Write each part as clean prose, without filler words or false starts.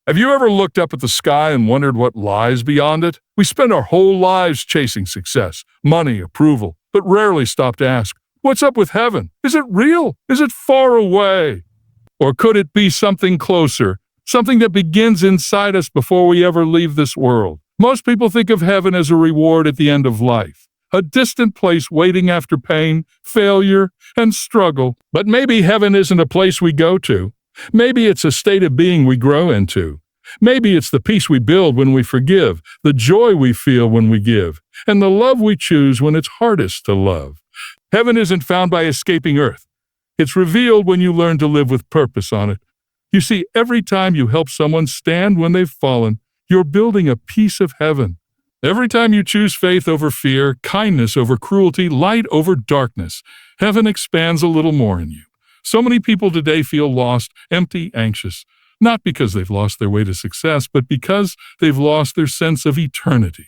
Have you ever looked up at the sky and wondered what lies beyond it? We spend our whole lives chasing success, money, approval, but rarely stop to ask, what's up with heaven? Is it real? Is it far away? Or could it be something closer, something that begins inside us before we ever leave this world? Most people think of heaven as a reward at the end of life, a distant place waiting after pain, failure, and struggle. But maybe heaven isn't a place we go to. Maybe it's a state of being we grow into. Maybe it's the peace we build when we forgive, the joy we feel when we give, and the love we choose when it's hardest to love. Heaven isn't found by escaping earth. It's revealed when you learn to live with purpose on it. You see, every time you help someone stand when they've fallen, you're building a piece of heaven. Every time you choose faith over fear, kindness over cruelty, light over darkness, heaven expands a little more in you. So many people today feel lost, empty, anxious, not because they've lost their way to success, but because they've lost their sense of eternity.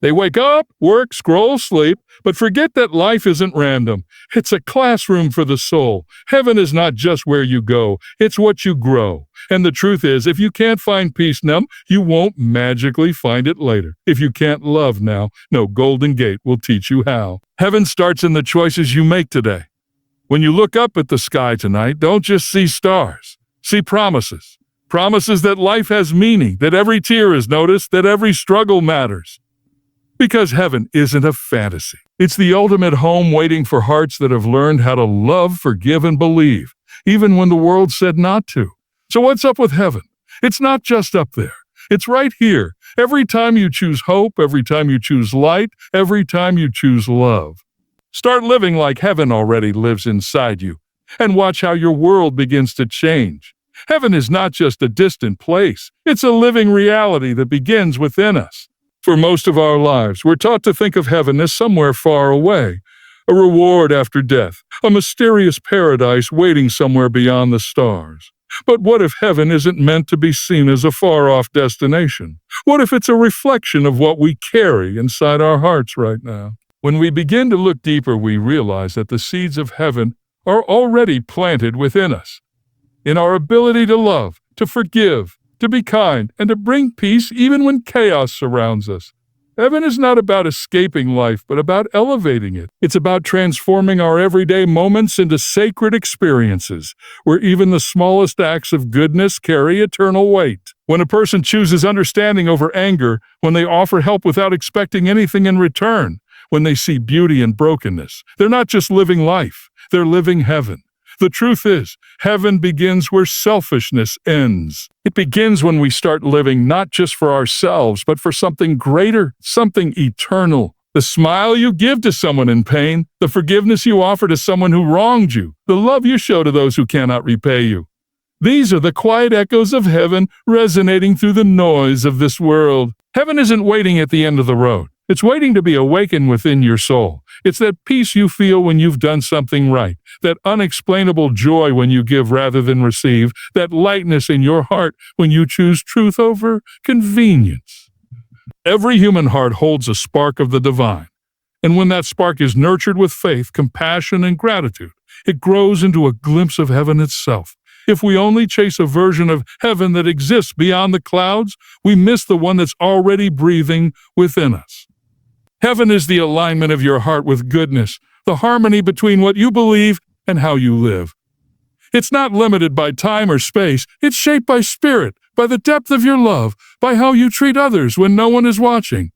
They wake up, work, scroll, sleep, but forget that life isn't random. It's a classroom for the soul. Heaven is not just where you go, it's what you grow. And the truth is, if you can't find peace now, you won't magically find it later. If you can't love now, no golden gate will teach you how. Heaven starts in the choices you make today. When you look up at the sky tonight, don't just see stars. See promises. Promises that life has meaning, that every tear is noticed, that every struggle matters. Because heaven isn't a fantasy. It's the ultimate home waiting for hearts that have learned how to love, forgive, and believe, even when the world said not to. So what's up with heaven? It's not just up there. It's right here. Every time you choose hope, every time you choose light, every time you choose love. Start living like heaven already lives inside you, and watch how your world begins to change. Heaven is not just a distant place. It's a living reality that begins within us. For most of our lives, we're taught to think of heaven as somewhere far away, a reward after death, a mysterious paradise waiting somewhere beyond the stars. But what if heaven isn't meant to be seen as a far-off destination? What if it's a reflection of what we carry inside our hearts right now? When we begin to look deeper, we realize that the seeds of heaven are already planted within us. In our ability to love, to forgive, to be kind, and to bring peace even when chaos surrounds us. Heaven is not about escaping life, but about elevating it. It's about transforming our everyday moments into sacred experiences, where even the smallest acts of goodness carry eternal weight. When a person chooses understanding over anger, when they offer help without expecting anything in return, when they see beauty in brokenness, they're not just living life, they're living heaven. The truth is, heaven begins where selfishness ends. It begins when we start living not just for ourselves, but for something greater, something eternal. The smile you give to someone in pain, the forgiveness you offer to someone who wronged you, the love you show to those who cannot repay you. These are the quiet echoes of heaven resonating through the noise of this world. Heaven isn't waiting at the end of the road. It's waiting to be awakened within your soul. It's that peace you feel when you've done something right, that unexplainable joy when you give rather than receive, that lightness in your heart when you choose truth over convenience. Every human heart holds a spark of the divine, and when that spark is nurtured with faith, compassion, and gratitude, it grows into a glimpse of heaven itself. If we only chase a version of heaven that exists beyond the clouds, we miss the one that's already breathing within us. Heaven is the alignment of your heart with goodness, the harmony between what you believe and how you live. It's not limited by time or space. It's shaped by spirit, by the depth of your love, by how you treat others when no one is watching.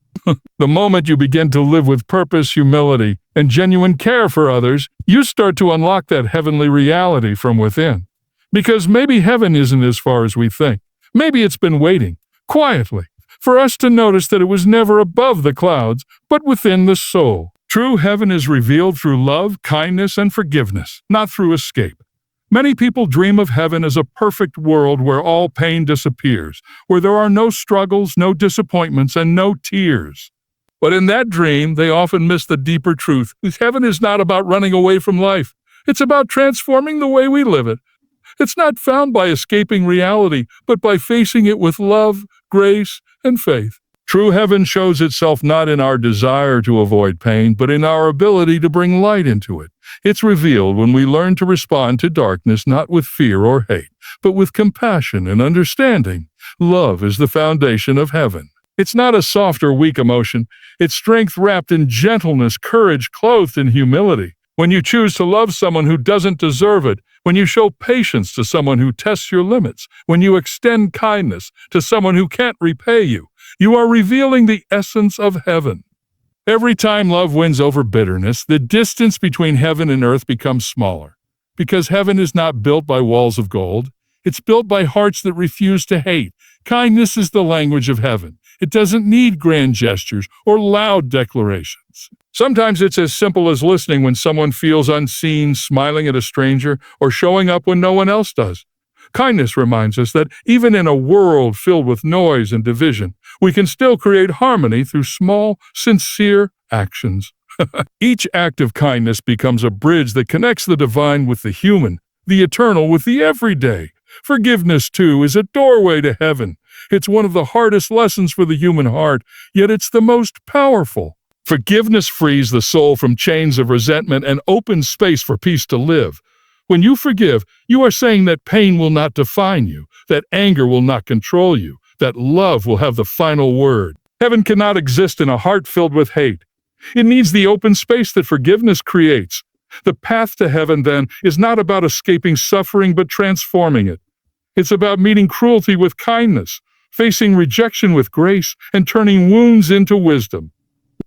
The moment you begin to live with purpose, humility, and genuine care for others, you start to unlock that heavenly reality from within. Because maybe heaven isn't as far as we think. Maybe it's been waiting, quietly, for us to notice that it was never above the clouds, but within the soul. True heaven is revealed through love, kindness, and forgiveness, not through escape. Many people dream of heaven as a perfect world where all pain disappears, where there are no struggles, no disappointments, and no tears. But in that dream, they often miss the deeper truth. Heaven is not about running away from life. It's about transforming the way we live it. It's not found by escaping reality, but by facing it with love, grace, and faith. True heaven shows itself not in our desire to avoid pain, but in our ability to bring light into it. It's revealed when we learn to respond to darkness not with fear or hate, but with compassion and understanding. Love is the foundation of heaven. It's not a soft or weak emotion. It's strength wrapped in gentleness, courage clothed in humility. When you choose to love someone who doesn't deserve it, when you show patience to someone who tests your limits, when you extend kindness to someone who can't repay you, you are revealing the essence of heaven. Every time love wins over bitterness, the distance between heaven and earth becomes smaller. Because heaven is not built by walls of gold, it's built by hearts that refuse to hate. Kindness is the language of heaven. It doesn't need grand gestures or loud declarations. Sometimes it's as simple as listening when someone feels unseen, smiling at a stranger, or showing up when no one else does. Kindness reminds us that even in a world filled with noise and division, we can still create harmony through small, sincere actions. Each act of kindness becomes a bridge that connects the divine with the human, the eternal with the everyday. Forgiveness, too, is a doorway to heaven. It's one of the hardest lessons for the human heart, yet it's the most powerful. Forgiveness frees the soul from chains of resentment and opens space for peace to live. When you forgive, you are saying that pain will not define you, that anger will not control you, that love will have the final word. Heaven cannot exist in a heart filled with hate. It needs the open space that forgiveness creates. The path to heaven, then, is not about escaping suffering but transforming it. It's about meeting cruelty with kindness, facing rejection with grace, and turning wounds into wisdom.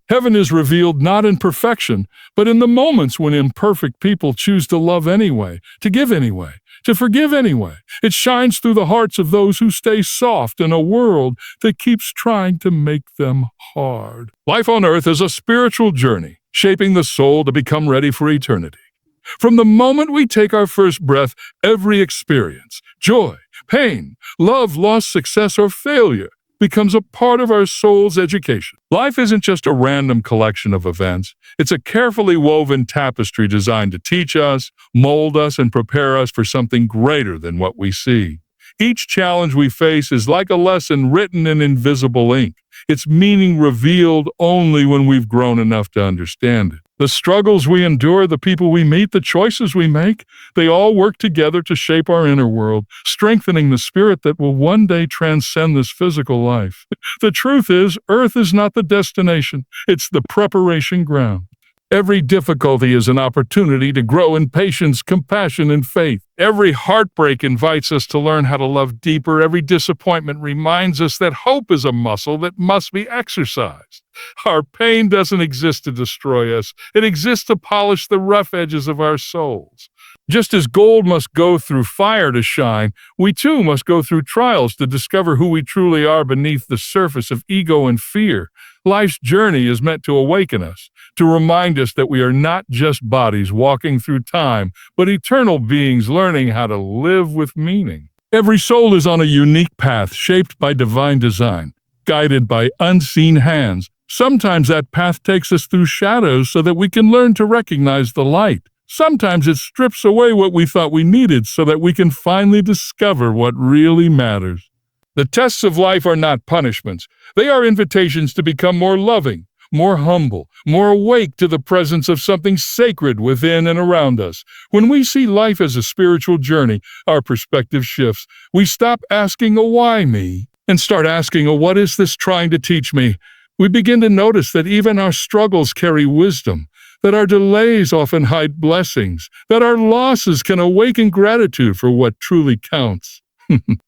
Heaven is revealed not in perfection, but in the moments when imperfect people choose to love anyway, to give anyway, to forgive anyway. It shines through the hearts of those who stay soft in a world that keeps trying to make them hard. Life on earth is a spiritual journey, shaping the soul to become ready for eternity. From the moment we take our first breath, every experience, joy, pain, love, loss, success, or failure, becomes a part of our soul's education. Life isn't just a random collection of events. It's a carefully woven tapestry designed to teach us, mold us, and prepare us for something greater than what we see. Each challenge we face is like a lesson written in invisible ink, its meaning revealed only when we've grown enough to understand it. The struggles we endure, the people we meet, the choices we make, they all work together to shape our inner world, strengthening the spirit that will one day transcend this physical life. The truth is, Earth is not the destination, it's the preparation ground. Every difficulty is an opportunity to grow in patience, compassion, and faith. Every heartbreak invites us to learn how to love deeper. Every disappointment reminds us that hope is a muscle that must be exercised. Our pain doesn't exist to destroy us. It exists to polish the rough edges of our souls. Just as gold must go through fire to shine, we too must go through trials to discover who we truly are beneath the surface of ego and fear. Life's journey is meant to awaken us, to remind us that we are not just bodies walking through time, but eternal beings learning how to live with meaning. Every soul is on a unique path shaped by divine design, guided by unseen hands. Sometimes that path takes us through shadows so that we can learn to recognize the light. Sometimes it strips away what we thought we needed so that we can finally discover what really matters. The tests of life are not punishments. They are invitations to become more loving, more humble, more awake to the presence of something sacred within and around us. When we see life as a spiritual journey, our perspective shifts. We stop asking a why me and start asking a what is this trying to teach me? We begin to notice that even our struggles carry wisdom, that our delays often hide blessings, that our losses can awaken gratitude for what truly counts.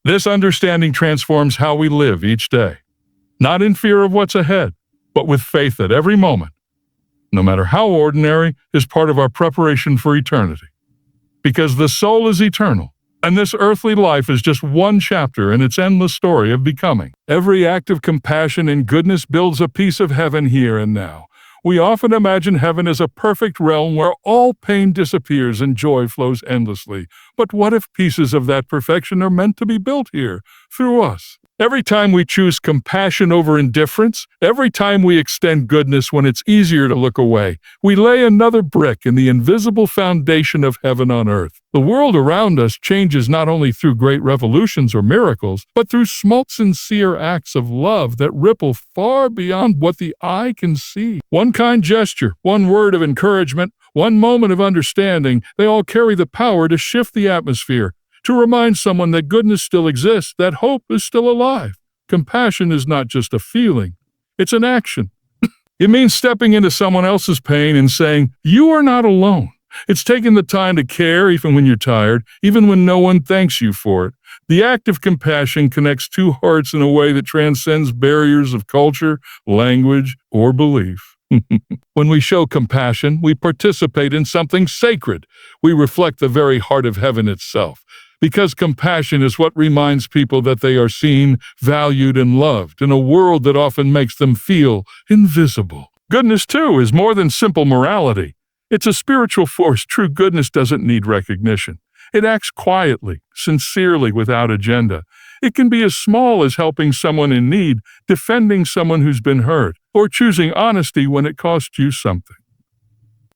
This understanding transforms how we live each day, not in fear of what's ahead, but with faith that every moment, no matter how ordinary, is part of our preparation for eternity. Because the soul is eternal, and this earthly life is just one chapter in its endless story of becoming. Every act of compassion and goodness builds a piece of heaven here and now. We often imagine heaven as a perfect realm where all pain disappears and joy flows endlessly. But what if pieces of that perfection are meant to be built here, through us? Every time we choose compassion over indifference, every time we extend goodness when it's easier to look away, we lay another brick in the invisible foundation of heaven on earth. The world around us changes not only through great revolutions or miracles, but through small, sincere acts of love that ripple far beyond what the eye can see. One kind gesture, one word of encouragement, one moment of understanding, they all carry the power to shift the atmosphere, to remind someone that goodness still exists, that hope is still alive. Compassion is not just a feeling, it's an action. It means stepping into someone else's pain and saying, "You are not alone." It's taking the time to care even when you're tired, even when no one thanks you for it. The act of compassion connects two hearts in a way that transcends barriers of culture, language, or belief. When we show compassion, we participate in something sacred. We reflect the very heart of heaven itself. Because compassion is what reminds people that they are seen, valued, and loved in a world that often makes them feel invisible. Goodness, too, is more than simple morality. It's a spiritual force. True goodness doesn't need recognition. It acts quietly, sincerely, without agenda. It can be as small as helping someone in need, defending someone who's been hurt, or choosing honesty when it costs you something.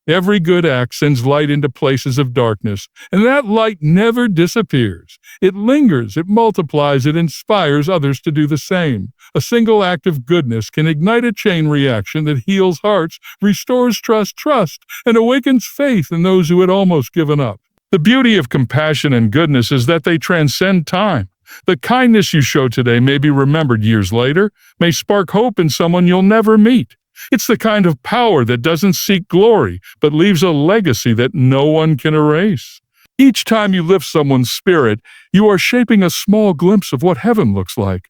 Every good act sends light into places of darkness, and that light never disappears. It lingers, it multiplies, it inspires others to do the same. A single act of goodness can ignite a chain reaction that heals hearts, restores trust, and awakens faith in those who had almost given up. The beauty of compassion and goodness is that they transcend time. The kindness you show today may be remembered years later, may spark hope in someone you'll never meet. It's the kind of power that doesn't seek glory, but leaves a legacy that no one can erase. Each time you lift someone's spirit, you are shaping a small glimpse of what heaven looks like.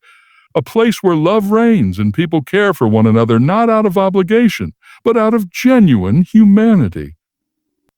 A place where love reigns and people care for one another not out of obligation, but out of genuine humanity.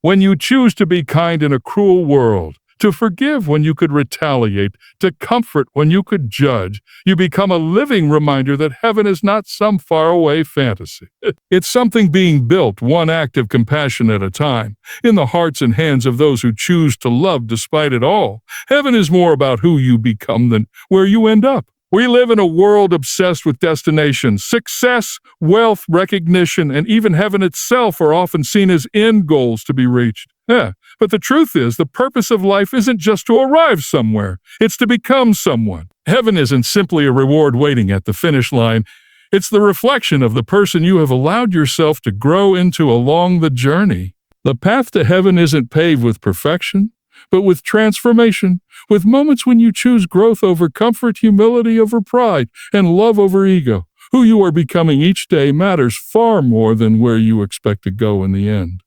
When you choose to be kind in a cruel world, to forgive when you could retaliate, to comfort when you could judge, you become a living reminder that heaven is not some faraway fantasy. It's something being built one act of compassion at a time, in the hearts and hands of those who choose to love despite it all. Heaven is more about who you become than where you end up. We live in a world obsessed with destinations. Success, wealth, recognition, and even heaven itself are often seen as end goals to be reached. But the truth is, the purpose of life isn't just to arrive somewhere. It's to become someone. Heaven isn't simply a reward waiting at the finish line. It's the reflection of the person you have allowed yourself to grow into along the journey. The path to heaven isn't paved with perfection, but with transformation, with moments when you choose growth over comfort, humility over pride, and love over ego. Who you are becoming each day matters far more than where you expect to go in the end.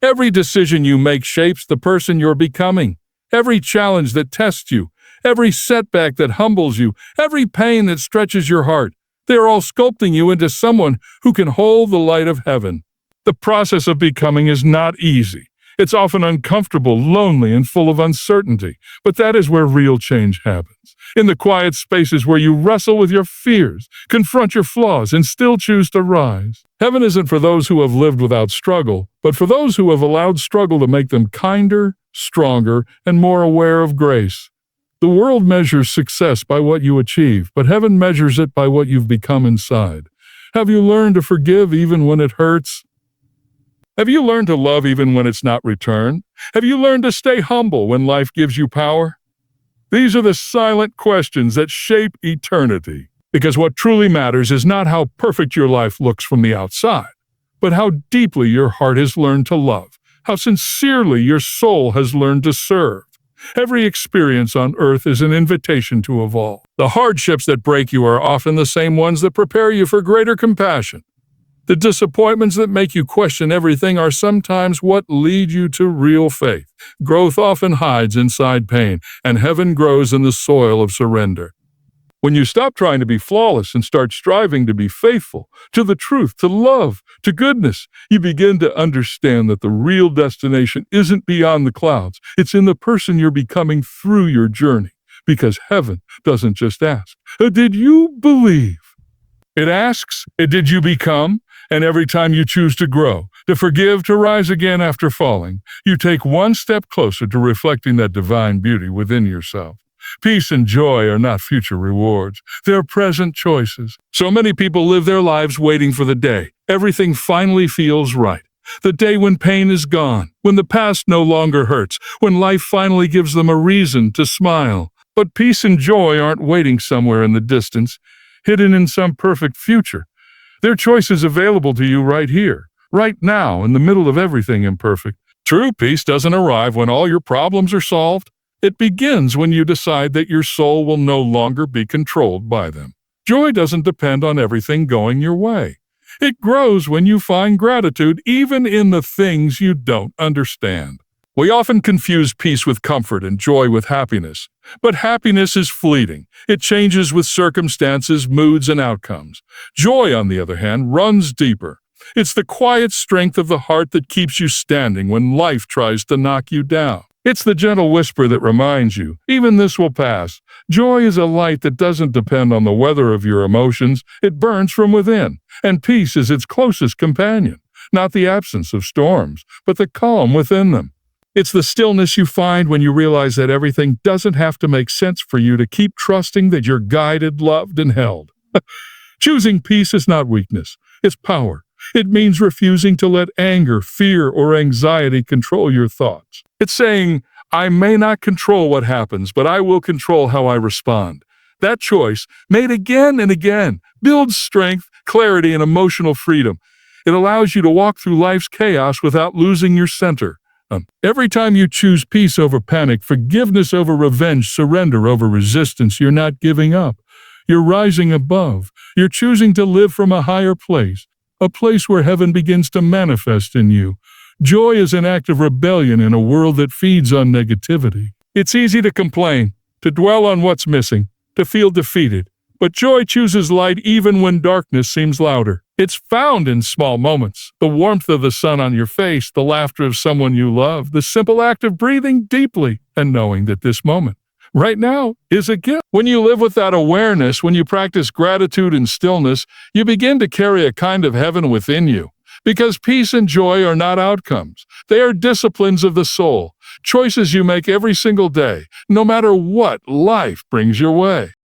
Every decision you make shapes the person you're becoming. Every challenge that tests you, every setback that humbles you, every pain that stretches your heart, they're all sculpting you into someone who can hold the light of heaven. The process of becoming is not easy. It's often uncomfortable, lonely, and full of uncertainty, but that is where real change happens. In the quiet spaces where you wrestle with your fears, confront your flaws, and still choose to rise. Heaven isn't for those who have lived without struggle, but for those who have allowed struggle to make them kinder, stronger, and more aware of grace. The world measures success by what you achieve, but heaven measures it by what you've become inside. Have you learned to forgive even when it hurts? Have you learned to love even when it's not returned? Have you learned to stay humble when life gives you power? These are the silent questions that shape eternity. Because what truly matters is not how perfect your life looks from the outside, but how deeply your heart has learned to love, how sincerely your soul has learned to serve. Every experience on earth is an invitation to evolve. The hardships that break you are often the same ones that prepare you for greater compassion. The disappointments that make you question everything are sometimes what lead you to real faith. Growth often hides inside pain, and heaven grows in the soil of surrender. When you stop trying to be flawless and start striving to be faithful, to the truth, to love, to goodness, you begin to understand that the real destination isn't beyond the clouds. It's in the person you're becoming through your journey. Because heaven doesn't just ask, "Did you believe?" It asks, "Did you become?" And every time you choose to grow, to forgive, to rise again after falling, you take one step closer to reflecting that divine beauty within yourself. Peace and joy are not future rewards. They're present choices. So many people live their lives waiting for the day everything finally feels right. The day when pain is gone, when the past no longer hurts, when life finally gives them a reason to smile. But peace and joy aren't waiting somewhere in the distance, hidden in some perfect future. They're choices available to you right here, right now, in the middle of everything imperfect. True peace doesn't arrive when all your problems are solved. It begins when you decide that your soul will no longer be controlled by them. Joy doesn't depend on everything going your way. It grows when you find gratitude even in the things you don't understand. We often confuse peace with comfort and joy with happiness. But happiness is fleeting. It changes with circumstances, moods, and outcomes. Joy, on the other hand, runs deeper. It's the quiet strength of the heart that keeps you standing when life tries to knock you down. It's the gentle whisper that reminds you, even this will pass. Joy is a light that doesn't depend on the weather of your emotions. It burns from within. And peace is its closest companion. Not the absence of storms, but the calm within them. It's the stillness you find when you realize that everything doesn't have to make sense for you to keep trusting that you're guided, loved, and held. Choosing peace is not weakness. It's power. It means refusing to let anger, fear, or anxiety control your thoughts. It's saying, I may not control what happens, but I will control how I respond. That choice, made again and again, builds strength, clarity, and emotional freedom. It allows you to walk through life's chaos without losing your center. Every time you choose peace over panic, forgiveness over revenge, surrender over resistance, you're not giving up. You're rising above. You're choosing to live from a higher place, a place where heaven begins to manifest in you. Joy is an act of rebellion in a world that feeds on negativity. It's easy to complain, to dwell on what's missing, to feel defeated. But joy chooses light even when darkness seems louder. It's found in small moments. The warmth of the sun on your face, the laughter of someone you love, the simple act of breathing deeply and knowing that this moment, right now, is a gift. When you live with that awareness, when you practice gratitude and stillness, you begin to carry a kind of heaven within you. Because peace and joy are not outcomes. They are disciplines of the soul, choices you make every single day, no matter what life brings your way.